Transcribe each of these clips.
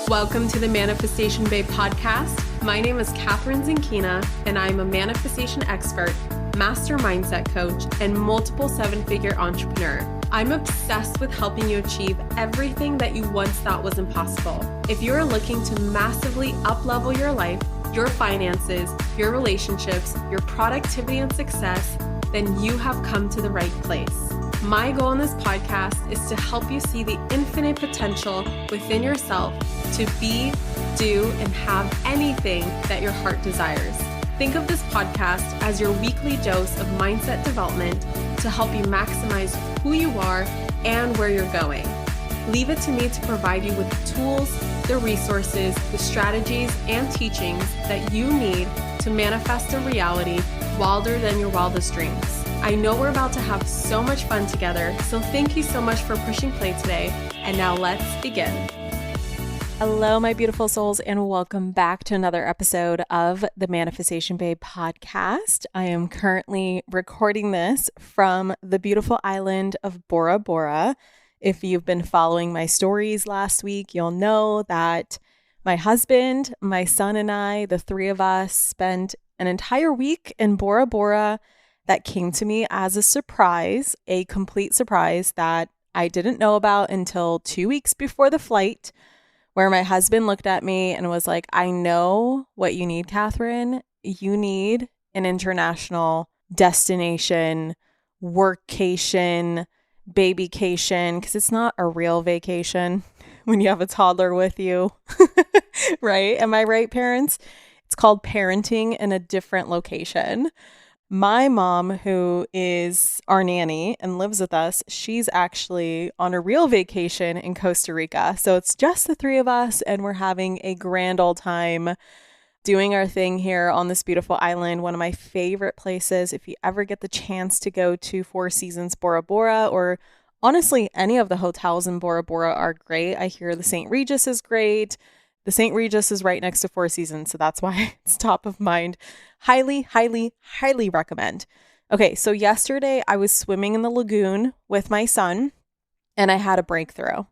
Welcome to the Manifestation Babe podcast. My name is Kathrin Zinkina, and I'm a manifestation expert, master mindset coach, and multiple seven-figure entrepreneur. I'm obsessed with helping you achieve everything that you once thought was impossible. If you're looking to massively up-level your life, your finances, your relationships, your productivity and success, then you have come to the right place. My goal in this podcast is to help you see the infinite potential within yourself to be, do, and have anything that your heart desires. Think of this podcast as your weekly dose of mindset development to help you maximize who you are and where you're going. Leave it to me to provide you with the tools, the resources, the strategies, and teachings that you need to manifest a reality wilder than your wildest dreams. I know we're about to have so much fun together, so thank you so much for pushing play today. And now let's begin. Hello, my beautiful souls, and welcome back to another episode of the Manifestation Babe podcast. I am currently recording this from the beautiful island of Bora Bora. If you've been following my stories last week, you'll know that my husband, my son, and I, the three of us, spent an entire week in Bora Bora. That came to me as a surprise, a complete surprise that I didn't know about until 2 weeks before the flight, where my husband looked at me and was like, I know what you need, Kathrin. You need an international destination, workcation, babycation, because it's not a real vacation when you have a toddler with you, right? Am I right, parents? It's called parenting in a different location. My mom, who is our nanny and lives with us, she's actually on a real vacation in Costa Rica. So it's just the three of us, and we're having a grand old time doing our thing here on this beautiful island. One of my favorite places. If you ever get the chance to go to Four Seasons Bora Bora, or honestly, any of the hotels in Bora Bora are great. I hear the St. Regis is great. The St. Regis is right next to Four Seasons, so that's why it's top of mind. Highly, highly, highly recommend. Okay, so yesterday I was swimming in the lagoon with my son, and I had a breakthrough.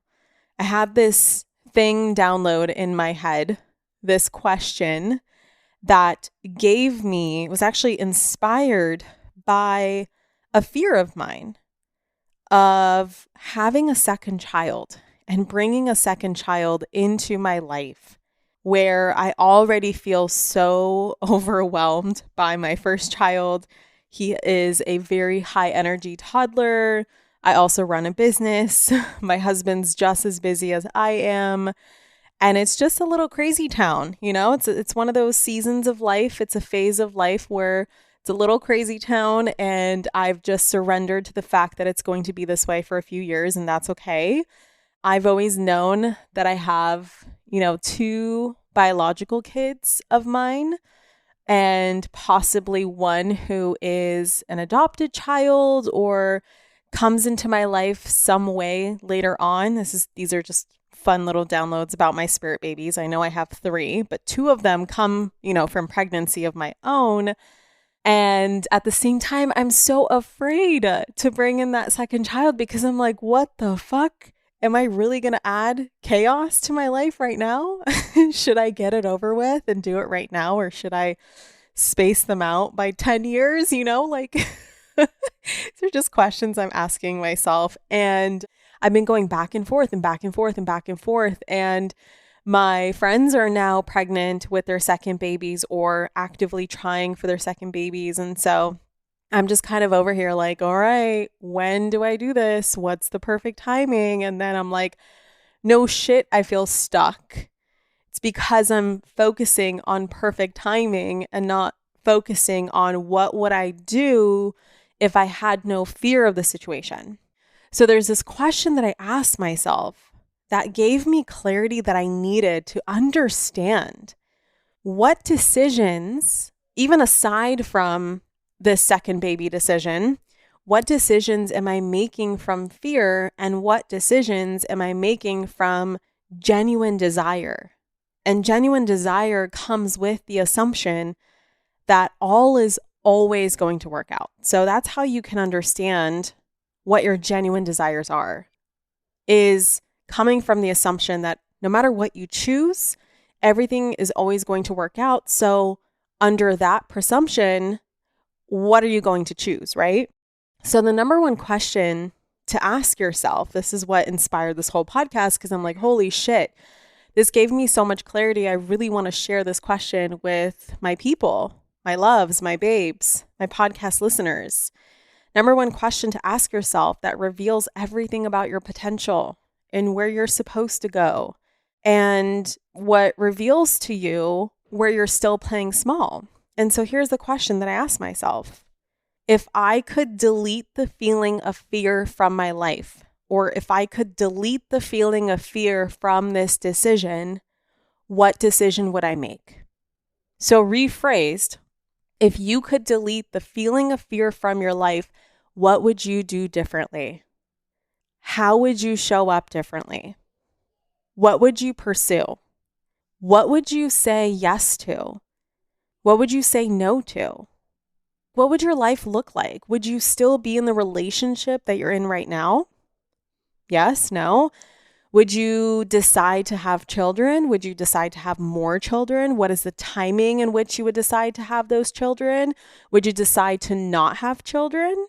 I had this thing download in my head, this question that was actually inspired by a fear of mine of having a second child and bringing a second child into my life, where I already feel so overwhelmed by my first child. He is a very high energy toddler. I also run a business. My husband's just as busy as I am. And it's just a little crazy town. You know, it's one of those seasons of life. It's a phase of life where it's a little crazy town, and I've just surrendered to the fact that it's going to be this way for a few years, and that's okay. I've always known that I have, two biological kids of mine, and possibly one who is an adopted child or comes into my life some way later on. These are just fun little downloads about my spirit babies. I know I have 3, but 2 of them come, from pregnancy of my own. And at the same time, I'm so afraid to bring in that second child, because I'm like, what the fuck? Am I really going to add chaos to my life right now? Should I get it over with and do it right now? Or should I space them out by 10 years? These are just questions I'm asking myself. And I've been going back and forth and back and forth and back and forth. And my friends are now pregnant with their second babies or actively trying for their second babies. And so I'm just kind of over here like, all right, when do I do this? What's the perfect timing? And then I'm like, no shit, I feel stuck. It's because I'm focusing on perfect timing and not focusing on what would I do if I had no fear of the situation. So there's this question that I asked myself that gave me clarity that I needed to understand what decisions, even aside from this second baby decision, what decisions am I making from fear, and what decisions am I making from genuine desire? And genuine desire comes with the assumption that all is always going to work out. So that's how you can understand what your genuine desires are, is coming from the assumption that No matter what you choose, everything is always going to work out. So under that presumption, what are you going to choose, right? So the number one question to ask yourself, this is what inspired this whole podcast, because I'm like, holy shit, this gave me so much clarity. I really want to share this question with my people, my loves, my babes, my podcast listeners. Number one question to ask yourself that reveals everything about your potential and where you're supposed to go, and what reveals to you where you're still playing small. And so here's the question that I ask myself. If I could delete the feeling of fear from my life, or if I could delete the feeling of fear from this decision, what decision would I make? So rephrased, if you could delete the feeling of fear from your life, what would you do differently? How would you show up differently? What would you pursue? What would you say yes to? What would you say no to? What would your life look like? Would you still be in the relationship that you're in right now? Yes, no? Would you decide to have children? Would you decide to have more children? What is the timing in which you would decide to have those children? Would you decide to not have children?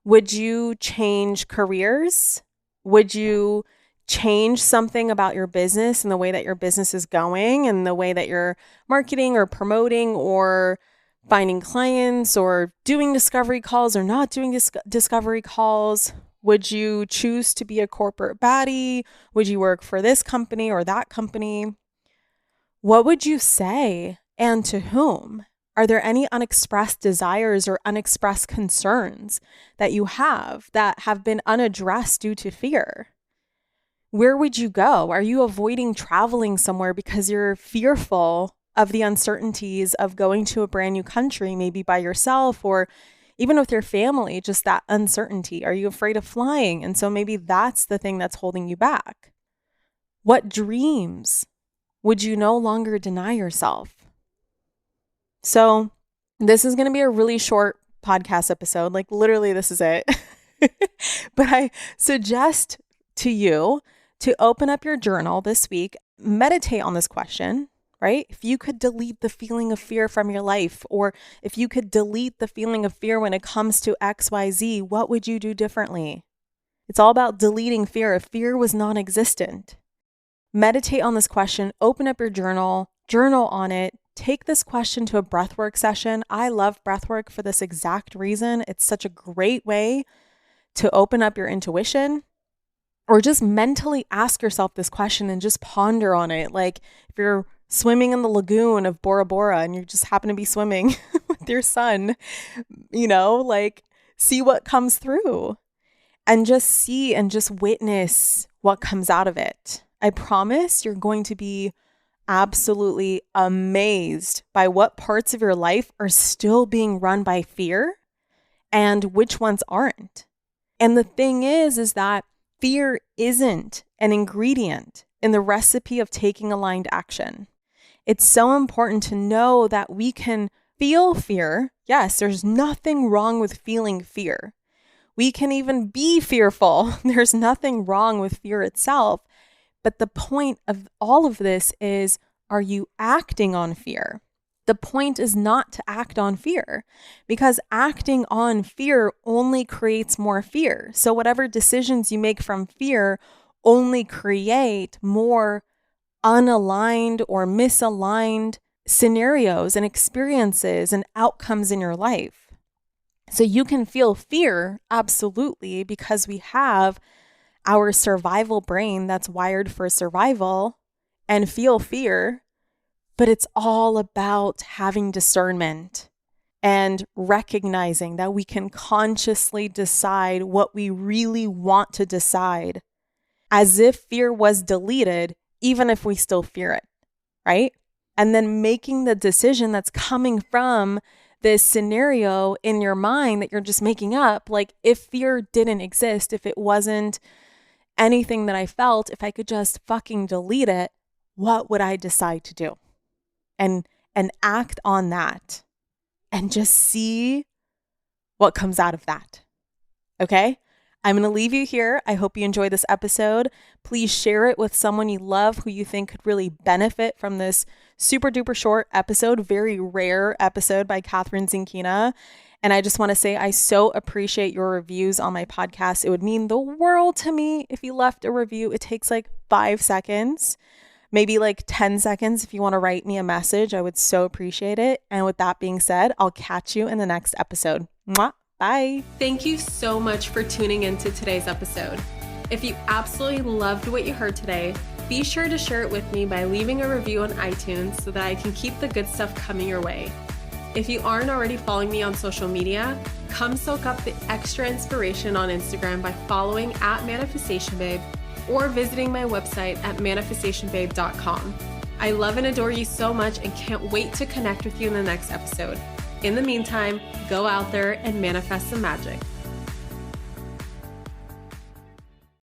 Would you change careers? Would you change something about your business and the way that your business is going and the way that you're marketing or promoting or finding clients or doing discovery calls or not doing discovery calls? Would you choose to be a corporate baddie? Would you work for this company or that company? What would you say, and to whom? Are there any unexpressed desires or unexpressed concerns that you have that have been unaddressed due to fear? Where would you go? Are you avoiding traveling somewhere because you're fearful of the uncertainties of going to a brand new country, maybe by yourself or even with your family, just that uncertainty? Are you afraid of flying? And so maybe that's the thing that's holding you back. What dreams would you no longer deny yourself? So this is going to be a really short podcast episode. Like literally, this is it. But I suggest to you to open up your journal this week, meditate on this question, right? If you could delete the feeling of fear from your life, or if you could delete the feeling of fear when it comes to XYZ, what would you do differently? It's all about deleting fear. If fear was non-existent, meditate on this question, open up your journal on it, take this question to a breathwork session. I love breathwork for this exact reason. It's such a great way to open up your intuition, or just mentally ask yourself this question and just ponder on it. Like if you're swimming in the lagoon of Bora Bora and you just happen to be swimming with your son, like see what comes through and just see and just witness what comes out of it. I promise you're going to be absolutely amazed by what parts of your life are still being run by fear and which ones aren't. And the thing is that fear isn't an ingredient in the recipe of taking aligned action. It's so important to know that we can feel fear. Yes, there's nothing wrong with feeling fear. We can even be fearful. There's nothing wrong with fear itself. But the point of all of this is, are you acting on fear? The point is not to act on fear, because acting on fear only creates more fear. So whatever decisions you make from fear only create more unaligned or misaligned scenarios and experiences and outcomes in your life. So you can feel fear, absolutely, because we have our survival brain that's wired for survival, and feel fear. But it's all about having discernment and recognizing that we can consciously decide what we really want to decide, as if fear was deleted, even if we still fear it, right? And then making the decision that's coming from this scenario in your mind that you're just making up. Like if fear didn't exist, if it wasn't anything that I felt, if I could just fucking delete it, what would I decide to do? And act on that and just see what comes out of that. Okay? I'm going to leave you here. I hope you enjoy this episode. Please share it with someone you love who you think could really benefit from this super duper short episode, very rare episode by Kathrin Zinkina. And I just want to say I so appreciate your reviews on my podcast. It would mean the world to me if you left a review. It takes like 5 seconds, maybe like 10 seconds if you want to write me a message. I would so appreciate it. And with that being said, I'll catch you in the next episode. Mwah. Bye. Thank you so much for tuning into today's episode. If you absolutely loved what you heard today, be sure to share it with me by leaving a review on iTunes so that I can keep the good stuff coming your way. If you aren't already following me on social media, come soak up the extra inspiration on Instagram by following @ManifestationBabe or visiting my website at manifestationbabe.com. I love and adore you so much and can't wait to connect with you in the next episode. In the meantime, go out there and manifest some magic.